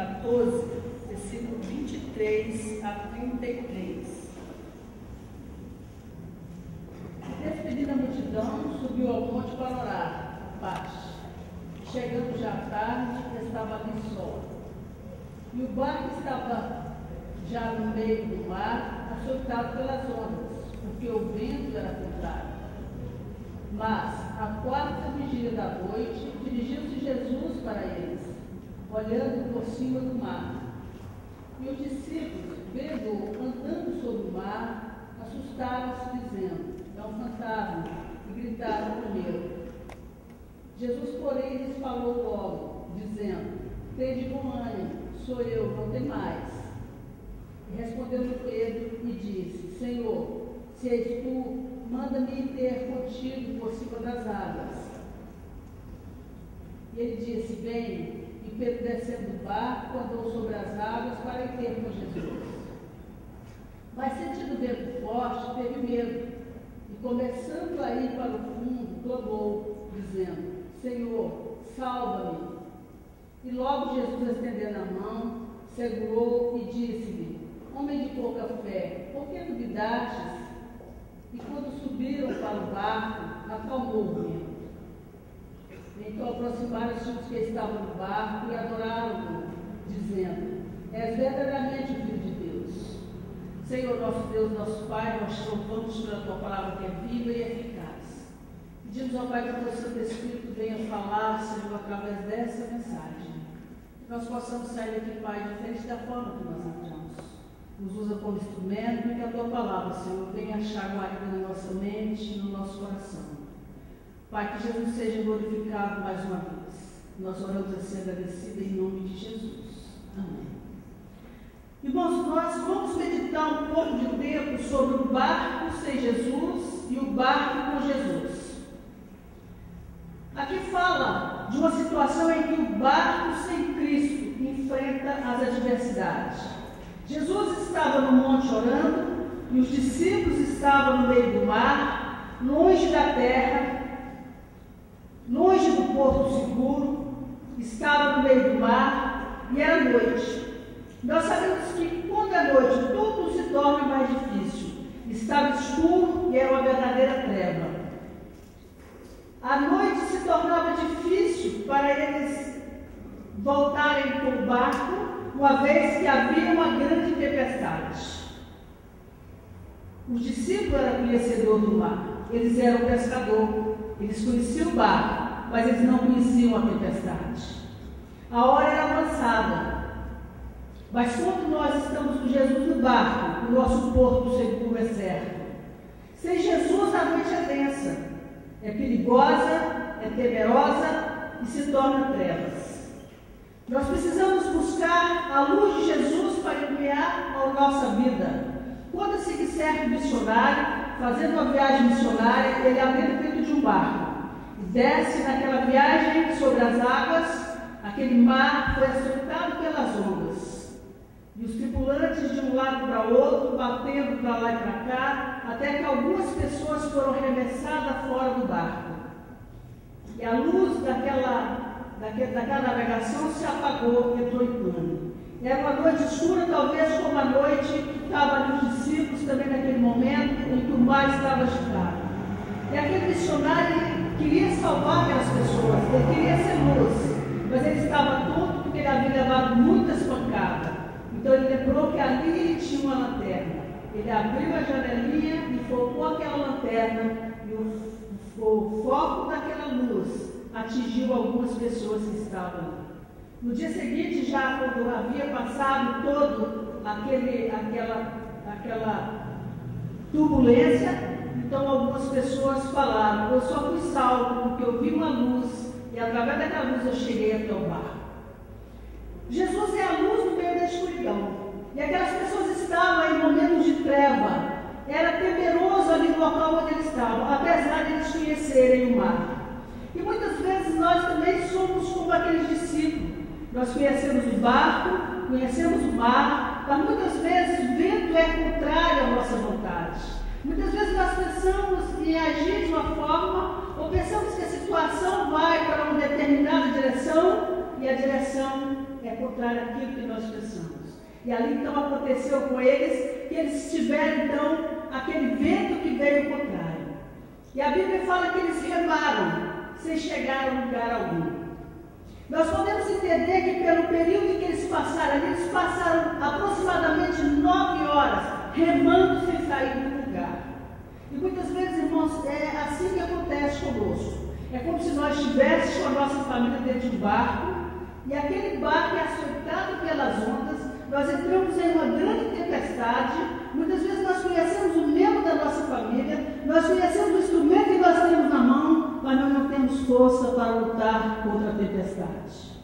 14, versículo 23 a 33. Despedida a multidão, subiu ao monte para orar, a paz. Chegando já à tarde, estava ali só. E o barco estava já no meio do mar, açoitado pelas ondas, porque o vento era contrário. Mas, à quarta vigília da noite, dirigiu-se Jesus para eles, olhando por cima do mar. E os discípulos, vendo-o andando sobre o mar, assustaram-se, dizendo: é um fantasma, e gritaram com medo. Jesus, porém, lhes falou logo, dizendo: tende bom ânimo, sou eu, não temais. E respondeu-lhe Pedro e disse: Senhor, se és tu, manda-me ir ter contigo por cima das águas. E ele disse: vem. E Pedro, descendo do barco, andou sobre as águas para ir ter com Jesus. Mas, sentindo o vento forte, teve medo. E, começando a ir para o fundo, clamou, dizendo: Senhor, salva-me. E logo Jesus, estendendo a mão, segurou e disse-lhe: homem de pouca fé, por que duvidastes? E quando subiram para o barco, acalmou o vento. Então aproximaram-se os que estavam no barco e adoraram-no, dizendo: és verdadeiramente o Filho de Deus. Senhor nosso Deus, nosso Pai, nós te louvamos pela tua palavra que é viva e eficaz. Pedimos ao Pai que o teu Santo Espírito venha falar, Senhor, através dessa mensagem. Que nós possamos sair daqui, Pai, diferente da forma que nós entramos. Nos usa como instrumento e que a tua palavra, Senhor, venha achar guarida na nossa mente e no nosso coração. Pai, que Jesus seja glorificado mais uma vez. Nós oramos assim agradecidos em nome de Jesus. Amém. Irmãos, nós vamos meditar um pouco de tempo sobre o barco sem Jesus e o barco com Jesus. Aqui fala de uma situação em que o barco sem Cristo enfrenta as adversidades. Jesus estava no monte orando e os discípulos estavam no meio do mar, longe da terra, longe do porto seguro, estava no meio do mar e era noite. Nós sabemos que quando é noite tudo se torna mais difícil. Estava escuro e era uma verdadeira treva. A noite se tornava difícil para eles voltarem para o barco, uma vez que havia uma grande tempestade. Os discípulos eram conhecedores do mar, eles eram pescadores, eles conheciam o barco, mas eles não conheciam a tempestade. A hora era avançada, mas quando nós estamos com Jesus no barco, o nosso porto seguro é certo. Sem Jesus a noite é densa, é perigosa, é temerosa e se torna trevas. Nós precisamos buscar a luz de Jesus para iluminar a nossa vida. Quando se serve um missionário, fazendo uma viagem missionária, ele adentra dentro de um barco e desce naquela viagem sobre as águas. Aquele mar foi açoitado pelas ondas. E os tripulantes de um lado para o outro, batendo para lá e para cá, até que algumas pessoas foram arremessadas fora do barco. E a luz daquela navegação se apagou, entrou em pânico. Era uma noite escura, talvez como a noite que estava ali os discípulos também naquele momento em que o mar estava agitado. E aquele missionário queria salvar aquelas pessoas, ele queria ser luz, mas ele estava tonto porque ele havia levado muitas pancadas. Então ele lembrou que ali tinha uma lanterna. Ele abriu a janelinha e focou aquela lanterna e o foco daquela luz atingiu algumas pessoas que estavam ali. No dia seguinte, já quando havia passado todo aquela turbulência, então algumas pessoas falaram: eu só fui salvo porque eu vi uma luz e através daquela luz eu cheguei até o barco. Jesus é a luz no meio da escuridão. E aquelas pessoas estavam em momentos de treva. Era temeroso ali no local onde eles estavam, apesar de eles conhecerem o mar. E muitas vezes nós também somos como aqueles discípulos. Nós conhecemos o barco, conhecemos o mar, mas muitas vezes o vento é contrário à nossa vontade. Muitas vezes nós pensamos em agir de uma forma, ou pensamos que a situação vai para uma determinada direção, e a direção é é contrária àquilo que nós pensamos. E ali então aconteceu com eles que eles tiveram então aquele vento que veio contrário. E a Bíblia fala que eles remaram sem chegar a lugar algum. Nós podemos entender que pelo período em que eles passaram aproximadamente 9 horas remando sem sair do lugar. E muitas vezes, irmãos, é assim que acontece conosco. É como se nós estivéssemos com a nossa família dentro de um barco, e aquele barco é açoitado pelas ondas, nós entramos em uma grande tempestade, muitas vezes nós conhecemos o membro da nossa família, nós conhecemos o instrumento que nós temos na mão, mas nós não temos força para lutar contra a tempestade.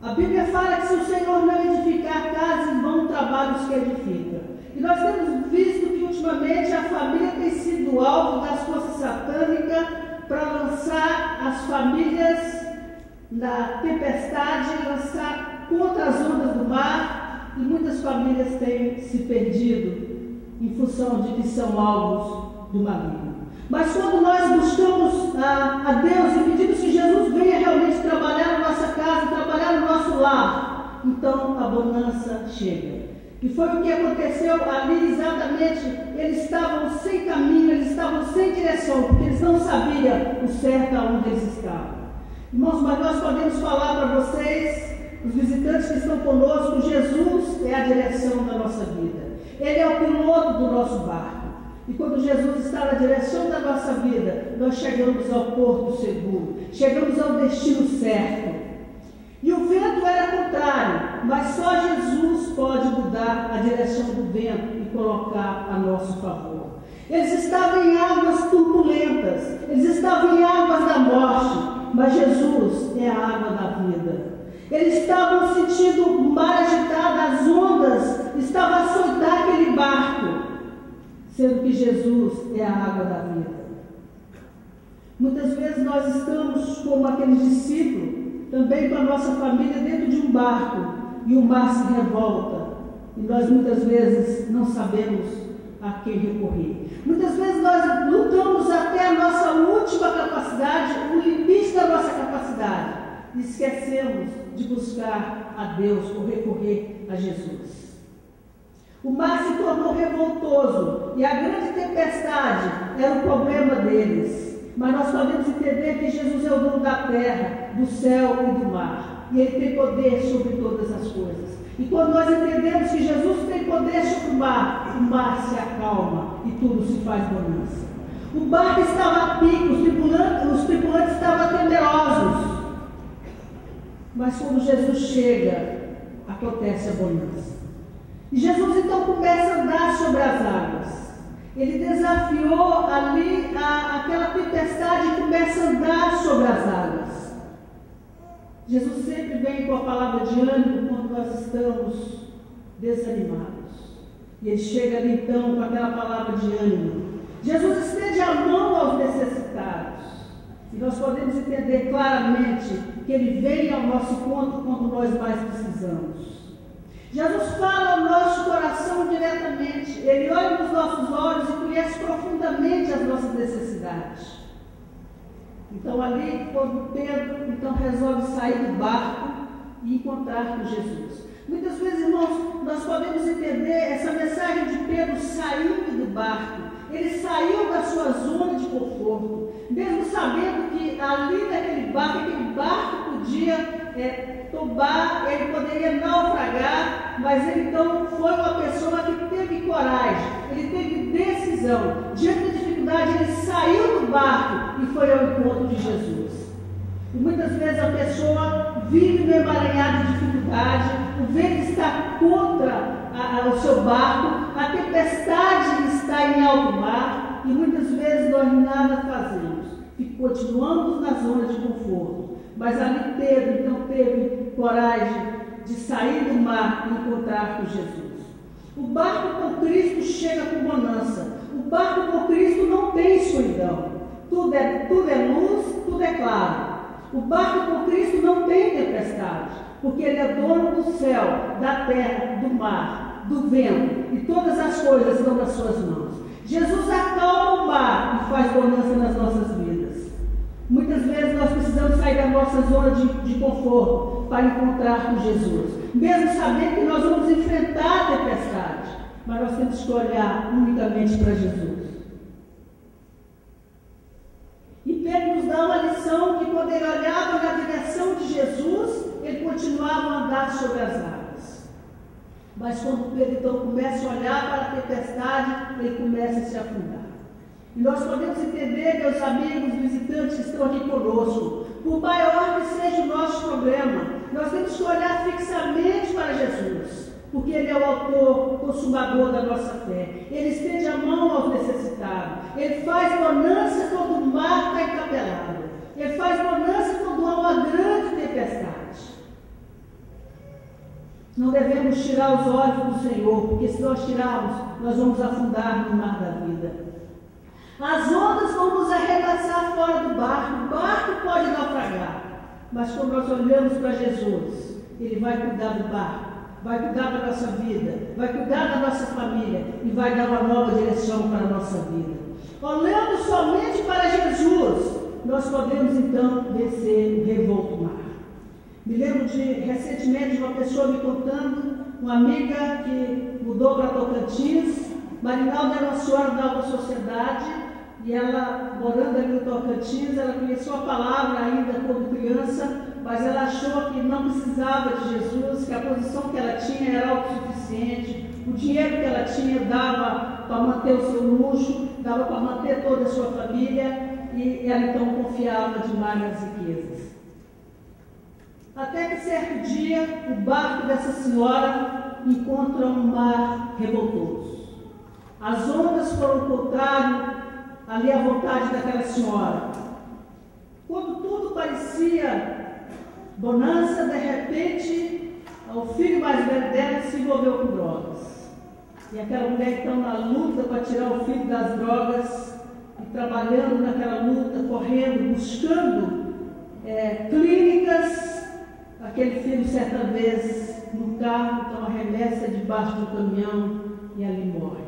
A Bíblia fala que se o Senhor não edificar a casa, em vão trabalhos que edifica. E nós temos visto que ultimamente a família tem sido alvo das forças satânicas para lançar as famílias na tempestade, lançar contra as ondas do mar, e muitas famílias têm se perdido em função de que são alvos do maligno. Mas quando nós buscamos a Deus e pedimos que Jesus venha realmente trabalhar na nossa casa, trabalhar no nosso lar, então a bonança chega. E foi o que aconteceu ali exatamente. Eles estavam sem caminho, eles estavam sem direção, porque eles não sabiam o certo aonde eles estavam. Irmãos, mas nós podemos falar para vocês, os visitantes que estão conosco, Jesus é a direção da nossa vida. Ele é o piloto do nosso barco. E quando Jesus está na direção da nossa vida, nós chegamos ao porto seguro, chegamos ao destino certo. E o vento era contrário, mas só Jesus pode mudar a direção do vento e colocar a nosso favor. Eles estavam em águas turbulentas, eles estavam em águas da morte, mas Jesus é a água da vida. Eles estavam sentindo o mar agitado, as ondas estavam a açoitar aquele barco, sendo que Jesus é a água da vida. Muitas vezes nós estamos como aqueles discípulos, também com a nossa família dentro de um barco, e o mar se revolta, e nós muitas vezes não sabemos a quem recorrer. Muitas vezes nós lutamos até a nossa última capacidade, o limite da nossa capacidade, e esquecemos de buscar a Deus ou recorrer a Jesus. O mar se tornou revoltoso, e a grande tempestade era o problema deles. Mas nós podemos entender que Jesus é o dono da terra, do céu e do mar. E Ele tem poder sobre todas as coisas. E quando nós entendemos que Jesus tem poder sobre o mar se acalma e tudo se faz bonança. O barco estava a pico, os tripulantes estavam temerosos. Mas quando Jesus chega, acontece a bonança. E Jesus então começa a andar sobre as águas. Ele desafiou ali aquela tempestade e começa a andar sobre as águas. Jesus sempre vem com a palavra de ânimo quando nós estamos desanimados. E ele chega ali então com aquela palavra de ânimo. Jesus estende a mão aos necessitados. E nós podemos entender claramente que ele vem ao nosso encontro quando nós mais precisamos. Jesus fala ao nosso coração diretamente. Ele olha nos nossos olhos e conhece profundamente as nossas necessidades. Então ali, quando Pedro então resolve sair do barco e encontrar com Jesus. Muitas vezes, irmãos, nós podemos entender essa mensagem de Pedro saindo do barco. Ele saiu da sua zona de conforto, mesmo sabendo que ali naquele barco podia tombar, ele poderia naufragar, mas ele então foi uma pessoa que teve coragem, ele teve decisão. Diante da dificuldade, ele saiu do barco e foi ao encontro de Jesus. E muitas vezes a pessoa vive no emaranhado de dificuldade, o vento está contra o seu barco, a tempestade está em alto mar, e muitas vezes nós nada fazemos, e continuamos na zona de conforto. Mas ali Pedro então teve coragem de sair do mar e encontrar com Jesus. O barco com Cristo chega com bonança. O barco com Cristo não tem escuridão. Tudo é luz, tudo é claro. O barco com Cristo não tem tempestade, porque Ele é dono do céu, da terra, do mar, do vento, e todas as coisas estão nas suas mãos. Jesus acalma o mar e faz bonança nas nossas vidas. Muitas vezes nós precisamos sair da nossa zona de conforto para encontrar com Jesus. Mesmo sabendo que nós vamos enfrentar a tempestade, mas nós temos que olhar unicamente para Jesus. E Pedro nos dá uma lição que quando ele olhava na direção de Jesus, ele continuava a andar sobre as águas. Mas quando Pedro então começa a olhar para a tempestade, ele começa a se afundar. E nós podemos entender, meus amigos visitantes que estão aqui conosco, por maior que seja o nosso problema, nós temos que olhar fixamente para Jesus, porque Ele é o autor, consumador da nossa fé. Ele estende a mão aos necessitados. Ele faz bonança quando o mar está encapelado. Ele faz bonança quando há uma grande tempestade. Não devemos tirar os olhos do Senhor, porque se nós tirarmos, nós vamos afundar no mar da vida. As ondas vão nos arregaçar fora do barco. O barco pode naufragar, mas quando nós olhamos para Jesus, Ele vai cuidar do barco, vai cuidar da nossa vida, vai cuidar da nossa família e vai dar uma nova direção para a nossa vida. Olhando somente para Jesus, nós podemos então vencer o revolto mar. Me lembro recentemente de uma pessoa me contando, uma amiga que mudou para Tocantins. Marinalda era uma senhora da alta sociedade e ela, morando ali no Tocantins, ela conheceu a palavra ainda como criança, mas ela achou que não precisava de Jesus, que a posição que ela tinha era autossuficiente, o dinheiro que ela tinha dava para manter o seu luxo, dava para manter toda a sua família, e ela então confiava demais nas riquezas. Até que certo dia, o barco dessa senhora encontra um mar revoltoso. As ondas foram ao contrário, ali à vontade daquela senhora. Quando tudo parecia bonança, de repente, o filho mais velho dela se envolveu com drogas. E aquela mulher então na luta para tirar o filho das drogas, e trabalhando naquela luta, correndo, buscando clínicas. Aquele filho certa vez no carro, então arremessa debaixo do caminhão e ali morre.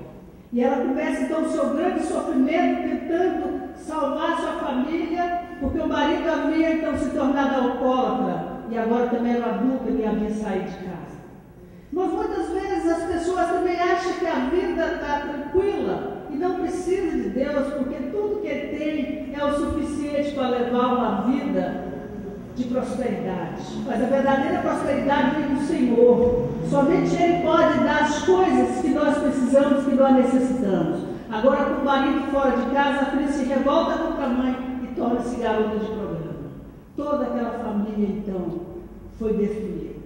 E ela começa então o seu grande sofrimento, tentando salvar sua família, porque o marido havia então se tornado alcoólatra e agora também era adulto e havia saído de casa. Mas muitas vezes as pessoas também acham que a vida está tranquila e não precisa de Deus, porque tudo que Ele tem é o suficiente para levar uma vida de prosperidade. Mas a verdadeira prosperidade vem do Senhor. Somente Ele pode dar as coisas que nós precisamos, que nós necessitamos. Agora, com o marido fora de casa, a filha se revolta contra a mãe e torna-se garota de programa. Toda aquela família, então, foi destruída.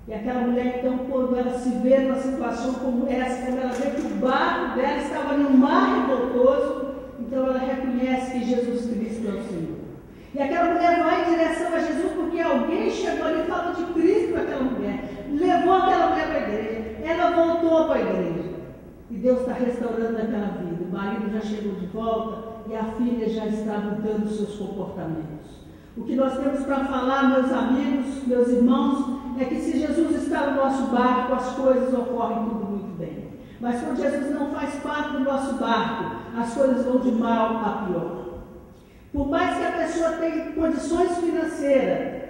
E aquela mulher, então, quando ela se vê numa situação como essa, quando ela vê que o barco dela estava num mar revoltoso, então ela reconhece que Jesus Cristo é o Senhor. E aquela mulher vai em direção a Jesus porque alguém chegou ali e falou de Cristo para aquela mulher. Levou aquela mulher para a igreja. Ela voltou para a igreja. E Deus está restaurando aquela vida. O marido já chegou de volta e a filha já está mudando os seus comportamentos. O que nós temos para falar, meus amigos, meus irmãos, é que se Jesus está no nosso barco, as coisas ocorrem tudo muito bem. Mas quando Jesus não faz parte do nosso barco, as coisas vão de mal a pior. Por mais que a pessoa tenha condições financeiras,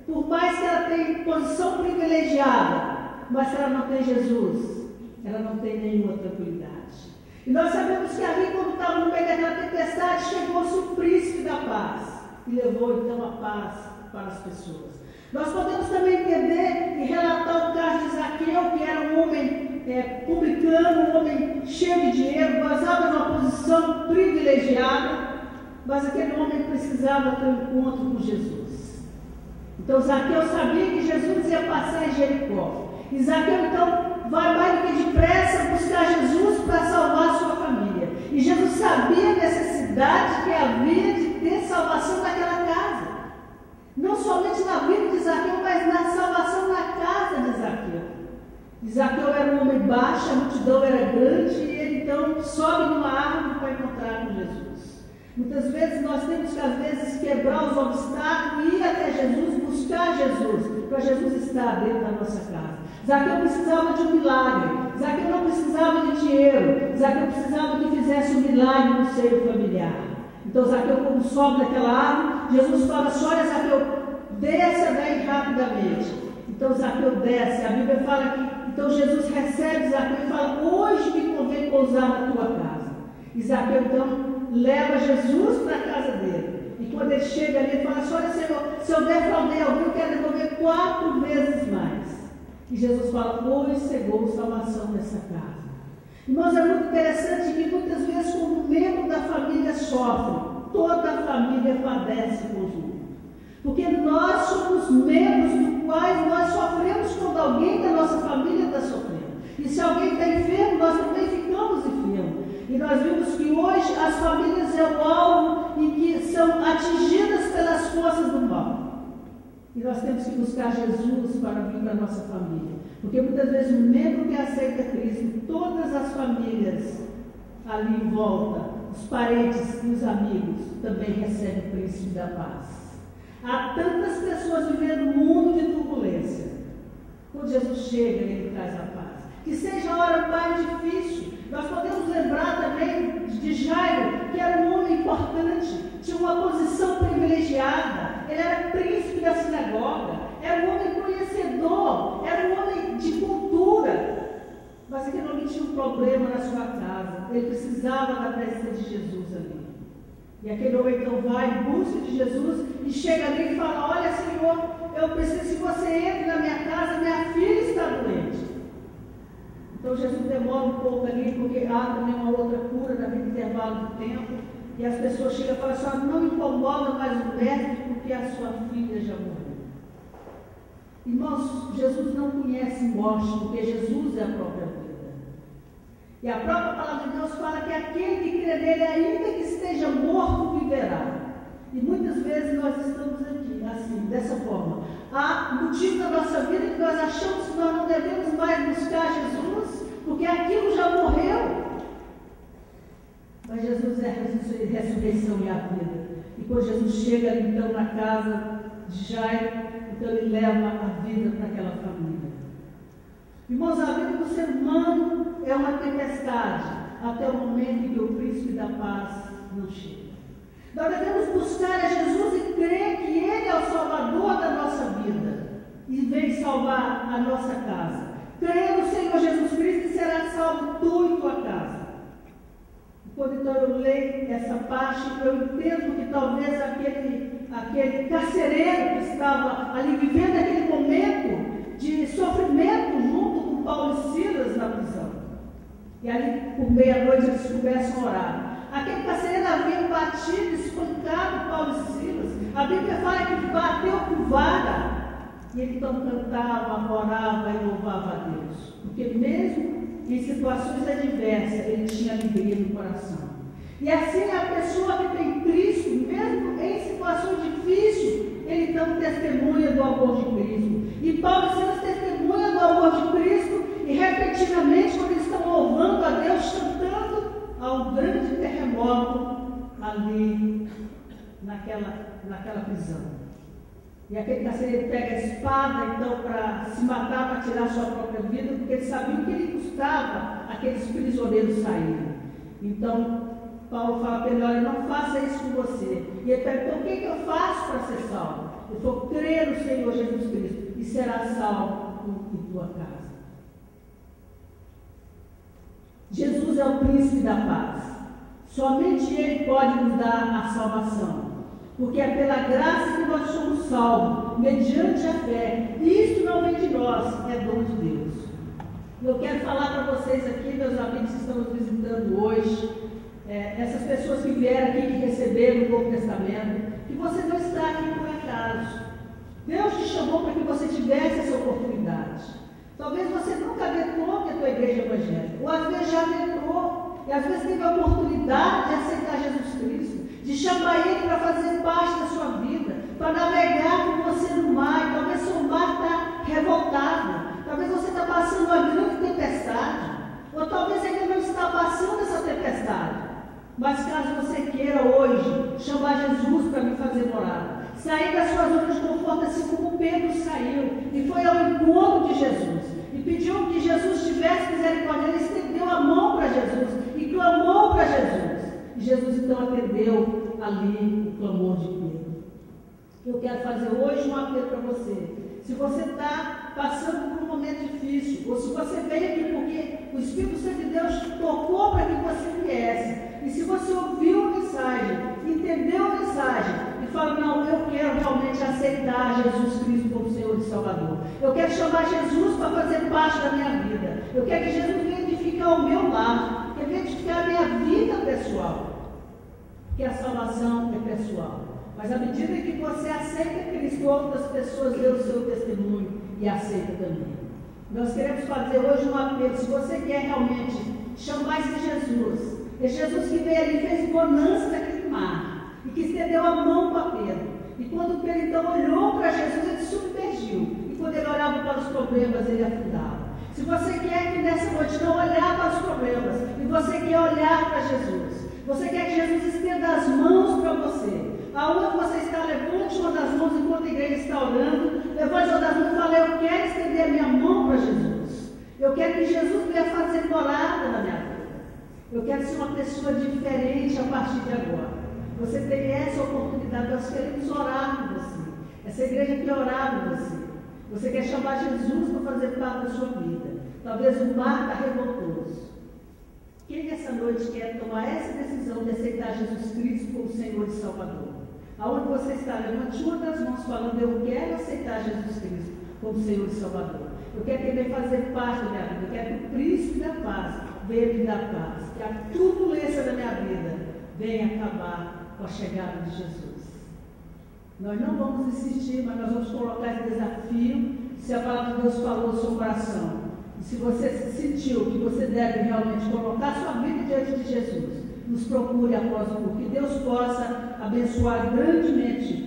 por mais que ela tenha posição privilegiada, mas se ela não tem Jesus, ela não tem nenhuma tranquilidade. E nós sabemos que ali, quando estava no meio daquela tempestade, chegou-se o príncipe da paz e levou então a paz para as pessoas. Nós podemos também entender e relatar o caso de Zaqueu, que era um homem publicano, um homem cheio de dinheiro, gozava de uma posição privilegiada, mas aquele homem precisava ter um encontro com Jesus. Então Zaqueu sabia que Jesus ia passar em Jericó. E Zaqueu então vai mais do que depressa buscar Jesus para salvar a sua família. E Jesus sabia a necessidade que havia de ter salvação naquela casa. Não somente na vida de Zaqueu, mas na salvação na casa de Zaqueu. E Zaqueu era um homem baixo, a multidão era grande, e ele então sobe numa árvore para encontrar com Jesus. Muitas vezes nós temos que, às vezes, quebrar os obstáculos e ir até Jesus, buscar Jesus, para Jesus estar dentro da nossa casa. Zaqueu precisava de um milagre, Zaqueu não precisava de dinheiro, Zaqueu precisava que fizesse um milagre no seio familiar. Então Zaqueu, quando sobe daquela árvore, Jesus fala assim: olha, Zaqueu, desça daí rapidamente. Então Zaqueu desce. A Bíblia fala que então Jesus recebe Zaqueu e fala: hoje me convém pousar na tua casa. E Zaqueu então leva Jesus para a casa dele. E quando ele chega ali, ele fala assim: olha, Senhor, se eu defraudei alguém, eu quero devolver 4 vezes mais. E Jesus fala: hoje chegou salvação nessa casa. Irmãos, é muito interessante que muitas vezes, quando um membro da família sofre, toda a família padece conjunto. Porque nós somos membros do quais nós sofremos quando alguém da nossa família está sofrendo. E se alguém está enfermo, nós também ficamos enfermos. E nós vimos que hoje as famílias é o alvo em que são atingidas pelas forças do mal. E nós temos que buscar Jesus para vir para a nossa família. Porque muitas vezes o membro que aceita Cristo, todas as famílias ali em volta, os parentes e os amigos, também recebem o príncipe da paz. Há tantas pessoas vivendo um mundo de turbulência. Quando Jesus chega, ele traz a paz. Que seja a hora mais difícil. Nós podemos lembrar também de Jairo, que era um homem importante, tinha uma posição privilegiada, ele era príncipe da sinagoga, era um homem conhecedor, era um homem de cultura, mas aquele homem tinha um problema na sua casa, ele precisava da presença de Jesus ali. E aquele homem então vai em busca de Jesus e chega ali e fala: olha, Senhor, eu preciso que você entre na minha casa, minha filha está doente. Então Jesus demora um pouco ali, porque há também uma outra cura naquele intervalo de tempo, e as pessoas chegam e falam assim: não incomoda mais o médico, porque a sua filha já morreu. Irmãos, Jesus não conhece morte, porque Jesus é a própria vida. E a própria palavra de Deus fala que aquele que crê nele, ainda que esteja morto, viverá. E muitas vezes nós estamos aqui, assim, dessa forma. Há motivo na nossa vida que nós achamos que nós não devemos mais buscar Jesus, porque aquilo já morreu. Mas Jesus é a ressurreição e a vida. E quando Jesus chega ali, então na casa de Jairo, então ele leva a vida para aquela família. Irmãos, a vida do ser humano é uma tempestade, até o momento em que o príncipe da paz não chega. Nós devemos buscar a Jesus e crer que Ele é o Salvador da nossa vida e vem salvar a nossa casa. Creia no Senhor Jesus Cristo e será salvo tu e tua casa. E quando então eu leio essa parte, eu entendo que talvez aquele carcereiro que estava ali vivendo aquele momento de sofrimento junto com Paulo e Silas na prisão. E ali por meia-noite eles começam a orar. Aquele carcereiro havia batido, espancado Paulo e Silas. A Bíblia fala que bateu com vara. E ele então cantava, orava e louvava a Deus. Porque mesmo em situações adversas, ele tinha alegria no coração. E assim a pessoa que tem Cristo, mesmo em situações difíceis, ele então testemunha do amor de Cristo. E Paulo e Silas testemunham do amor de Cristo. E repetidamente, quando eles estão louvando a Deus, cantando, há um grande terremoto ali naquela prisão. E aquele carcereiro pega a espada então para se matar, para tirar sua própria vida, porque ele sabia o que lhe custava aqueles prisioneiros saírem. Então Paulo fala para ele: olha, não faça isso com você. E ele perguntou: o que eu faço para ser salvo? Ele falou: crê no Senhor Jesus Cristo e será salvo tu e tua casa. Jesus é o príncipe da paz. Somente Ele pode nos dar a salvação. Porque é pela graça que nós somos salvos, mediante a fé. Isso não vem de nós, é dom de Deus. Eu quero falar para vocês aqui, meus amigos que estão nos visitando hoje, essas pessoas que vieram aqui, que receberam o Novo Testamento, que você não está aqui por acaso. Deus te chamou para que você tivesse essa oportunidade. Talvez você nunca adentrou na tua igreja evangélica, ou às vezes já adentrou, e às vezes teve a oportunidade de aceitar Jesus Cristo, de chamar Ele para fazer parte da sua vida, para navegar com você no mar. Talvez seu mar está revoltado, talvez você está passando uma grande tempestade, ou talvez ainda não está passando essa tempestade. Mas caso você queira hoje chamar Jesus para me fazer morada, sair da sua zona de conforto, assim como Pedro saiu e foi ao encontro de Jesus e pediu que Jesus tivesse misericórdia, ele estendeu a mão para Jesus e clamou para Jesus. E Jesus então atendeu ali o clamor de Pedro. Eu quero fazer hoje um apelo para você. Se você está passando por um momento difícil, ou se você veio aqui porque o Espírito Santo de Deus tocou para que você viesse, e se você ouviu a mensagem, entendeu a mensagem, e fala, não, eu quero realmente aceitar Jesus Cristo como Senhor e Salvador. Eu quero chamar Jesus para fazer parte da minha vida. Eu quero que Jesus venha edificar o meu lar, que venha edificar a minha vida pessoal. Porque a salvação é pessoal. Mas à medida que você aceita Cristo, outras pessoas dão o seu testemunho e aceitam também. Nós queremos fazer hoje um apelo. Se você quer realmente chamar esse Jesus, que veio ali e fez bonança naquele mar, e que estendeu a mão para Pedro. E quando Pedro então olhou para Jesus, ele submergiu. E quando ele olhava para os problemas, ele afundava. Se você quer que nessa noite não olhar para os problemas, e você quer olhar para Jesus, você quer que Jesus estenda as mãos para você, aonde você está, levante uma das mãos enquanto a igreja está orando, levante uma das mãos e fale, eu quero estender a minha mão para Jesus. Eu quero que Jesus venha fazer morada na minha vida. Eu quero ser uma pessoa diferente a partir de agora. Você tem essa oportunidade, nós queremos orar por você. Essa igreja quer orar por você. Você quer chamar Jesus para fazer parte da sua vida. Talvez o mar está revoltoso. Quem nessa noite quer tomar essa decisão de aceitar Jesus Cristo como Senhor e Salvador? Aonde você está, levante uma das mãos falando, eu quero aceitar Jesus Cristo como Senhor e Salvador. Eu quero que Ele venha fazer parte da minha vida. Eu quero que o príncipe da paz venha me dar paz. Que a turbulência da minha vida venha acabar com a chegada de Jesus. Nós não vamos insistir, mas nós vamos colocar esse desafio, se a palavra de Deus falou no seu coração. E se você sentiu que você deve realmente colocar sua vida diante de Jesus, nos procure após o culto. Que Deus possa abençoar grandemente